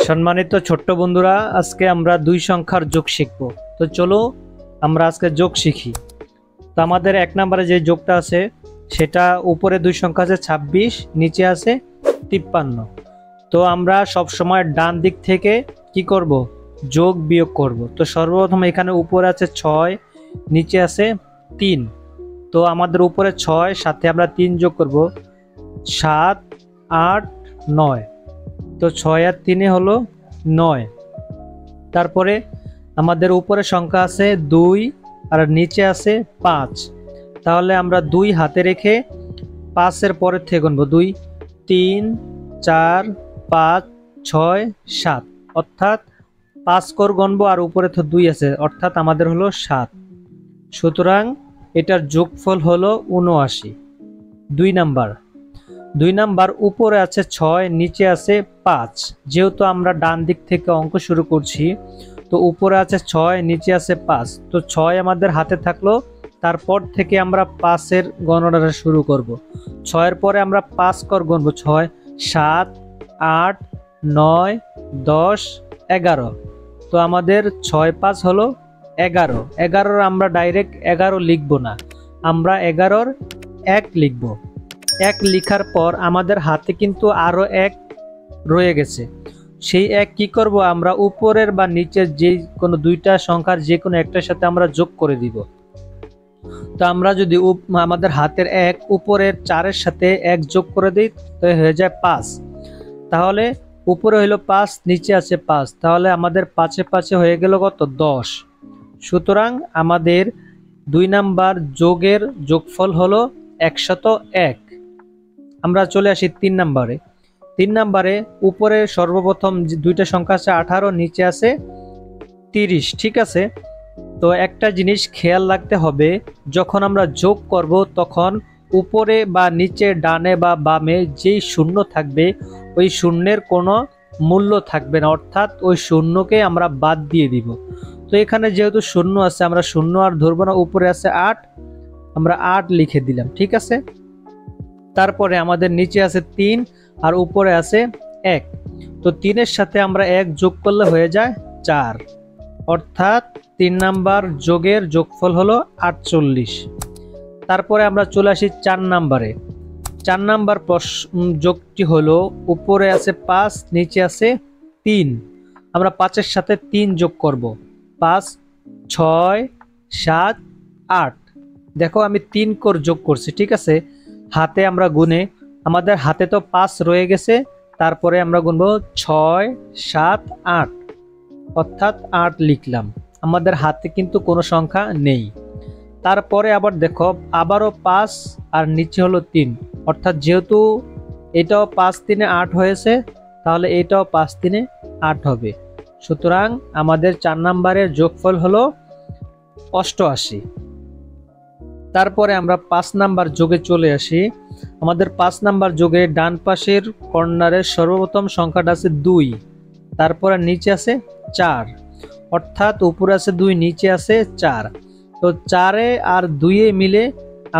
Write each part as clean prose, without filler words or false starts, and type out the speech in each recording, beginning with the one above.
সম্মানিত ছোট্ট বন্ধুরা, আজকে আমরা দুই সংখ্যার যোগ শিখব। তো চলো আমরা আজকে যোগ শিখি। তো আমাদের এক নম্বরে যে যোগটা আছে সেটা উপরে দুই সংখ্যা আছে 26, নিচে আছে 53। তো আমরা সব সময় ডান দিক থেকে কি করব, যোগ বিয়োগ করব। তো সর্বপ্রথম এখানে উপরে আছে 6, নিচে আছে 3। তো আমাদের উপরে 6, সাথে আমরা 3 যোগ করব, 7, 8, 9। তো 6 আর 3 হলো 9। তারপরে আমাদের উপরে সংখ্যা আছে 2 আর নিচে আছে 5। তাহলে আমরা 2 হাতে রেখে 5-এর পরের থেকে গুনবো, 2, 3, 4, 5, 6, 7, অর্থাৎ 5 কর গুনবো আর উপরে তো 2 আছে, অর্থাৎ আমাদের হলো 7। সুতরাং এটার যোগফল হলো 79। 2 নাম্বার উপরে আছে 6, নিচে আছে 5। যেহেতু আমরা ডান দিক থেকে অঙ্ক শুরু করছি, তো উপরে আছে 6, নিচে আছে 5। তো 6 আমাদের হাতে থাকলো, তারপর থেকে আমরা 5-এর গণনাটা শুরু করব। 6-এর পরে আমরা 5 কর গুনবো, 6, 7, 8, 9, 10, 11। তো আমাদের 6, 5 হলো 11। 11-র আমরা ডাইরেক্ট 11 লিখবো না, আমরা 11-র 1 লিখবো। 1 লিখার পর আমাদের হাতে কিন্তু আরো 1 রয়ে গেছে। সেই 1 কি করব, আমরা উপরের বা নিচের যে কোনো দুইটা সংখ্যার যে কোনো একটার সাথে আমরা যোগ করে দিব। তো আমরা যদি আমাদের হাতের 1 উপরের 4-এর সাথে 1 যোগ করে দিই, তো হয়ে যায় 5। তাহলে উপরে হলো 5, নিচে আছে 5, তাহলে আমাদের 5-এ 5-এ হয়ে গেল কত, 10। সুতরাং আমাদের 2 নাম্বার যোগের যোগফল হলো 101। আমরা চলে আসি 3 নাম্বারে। 3 নাম্বারে উপরে সর্বপ্রথম দুইটা সংখ্যা আছে 18, নিচে আছে 30। ঠিক আছে, তো একটা জিনিস খেয়াল রাখতে হবে, যখন আমরা যোগ করব তখন উপরে বা নিচে, ডানে বা বামে যেই শূন্য থাকবে ওই শূন্যের কোনো মূল্য থাকবে না, অর্থাৎ ওই শূন্যকে আমরা বাদ দিয়ে দিব। তো এখানে যেহেতু শূন্য আছে, আমরা শূন্য আর ধরবো না। উপরে আছে 8, আমরা 8 লিখে দিলাম। ঠিক আছে, তারপরে আমাদের নিচে আছে 3 আর উপরে আছে 1। তো 3-এর সাথে আমরা 1 যোগ করলে হয়ে যায় 4, অর্থাৎ 3 নাম্বার যোগের যোগফল হলো 48। তারপরে আমরা চলে আসি 4 নাম্বারে। 4 নাম্বার যোগটি হলো উপরে আছে 5, নিচে আছে 3। আমরা 5-এর সাথে 3 যোগ করব, 5, 6, 7, 8। দেখো আমি 3 কর যোগ করছি। ঠিক আছে, হাতে আমরা গুনে, আমাদের হাতে তো 5 রয়ে গেছে, তারপরে আমরা গুনবো 6, 7, 8, অর্থাৎ 8 লিখলাম। আমাদের হাতে কিন্তু কোনো সংখ্যা নেই। তারপরে আবার দেখো, আবারও 5 আর নিচে হলো 3, অর্থাৎ যেহেতু এটাও 5 3 8 হয়েছে, তাহলে এটাও 5 3 8 হবে। সুতরাং আমাদের 4 নাম্বারের যোগফল হলো 88। তারপরে আমরা 5 নাম্বার যোগে চলে আসি। আমাদের 5 নাম্বার যোগে ডান পাশের কর্নারের সর্বপ্রথম সংখ্যাটা আছে 2, তারপরে নিচে আছে 4, অর্থাৎ উপরে আছে 2, নিচে আছে 4। তো 4-এ আর 2-এ মিলে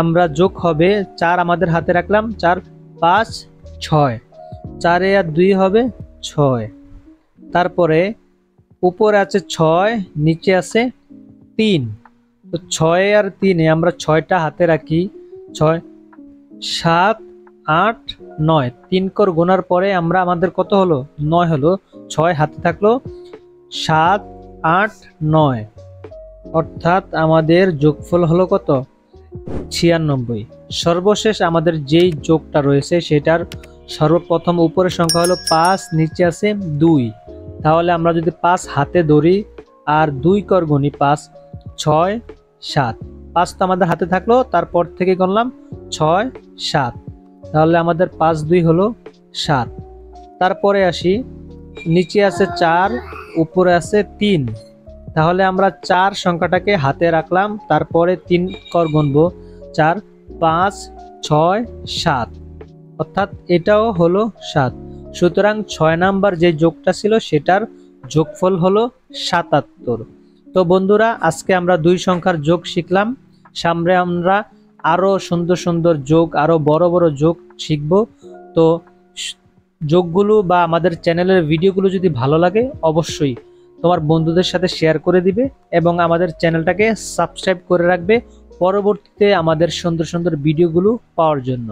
আমরা যোগ হবে 4, আমাদের হাতে রাখলাম 4, 5, 6। 4-এ আর 2 হবে 6। তারপরে উপরে আছে 6, নিচে আছে 3। তো 6 আর 3-এ আমরা 6টা হাতে রাখি, 6, 7, 8, 9। 3 কর গোনার পরে আমাদের কত হলো, 9 হলো। 6 হাতে থাকলো, 7, 8, 9, অর্থাৎ আমাদের যোগফল হলো কত, 96। সর্বশেষ আমাদের যেই যোগটা রয়েছে সেটার সর্বপ্রথম উপরের সংখ্যা হলো 5, নিচে আছে 2। তাহলে আমরা যদি 5 হাতে ধরি আর 2 কর গুনি, 5, 6, 7। 5 তো আমাদের হাতে থাকলো, তারপর থেকে গণলাম 6, 7, তাহলে আমাদের 5 2 হলো 7। তারপরে আসি, নিচে আছে 4, উপরে আছে 3। তাহলে আমরা 4 সংখ্যাটাকে হাতে রাখলাম, তারপরে 3 কর গুনবো, 4, 5, 6, 7, অর্থাৎ এটাও হলো 7। সুতরাং 6 নাম্বার যে যোগটা ছিল সেটার যোগফল হলো 77। তো বন্ধুরা, আজকে আমরা 2 সংখ্যার যোগ শিখলাম। সামনে আমরা আরো সুন্দর সুন্দর যোগ, আরো বড় বড় যোগ শিখব। তো যোগগুলো বা আমাদের চ্যানেলের ভিডিওগুলো যদি ভালো লাগে অবশ্যই তোমার বন্ধুদের সাথে শেয়ার করে দিবে এবং আমাদের চ্যানেলটাকে সাবস্ক্রাইব করে রাখবে পরবর্তীতে আমাদের সুন্দর সুন্দর ভিডিওগুলো পাওয়ার জন্য।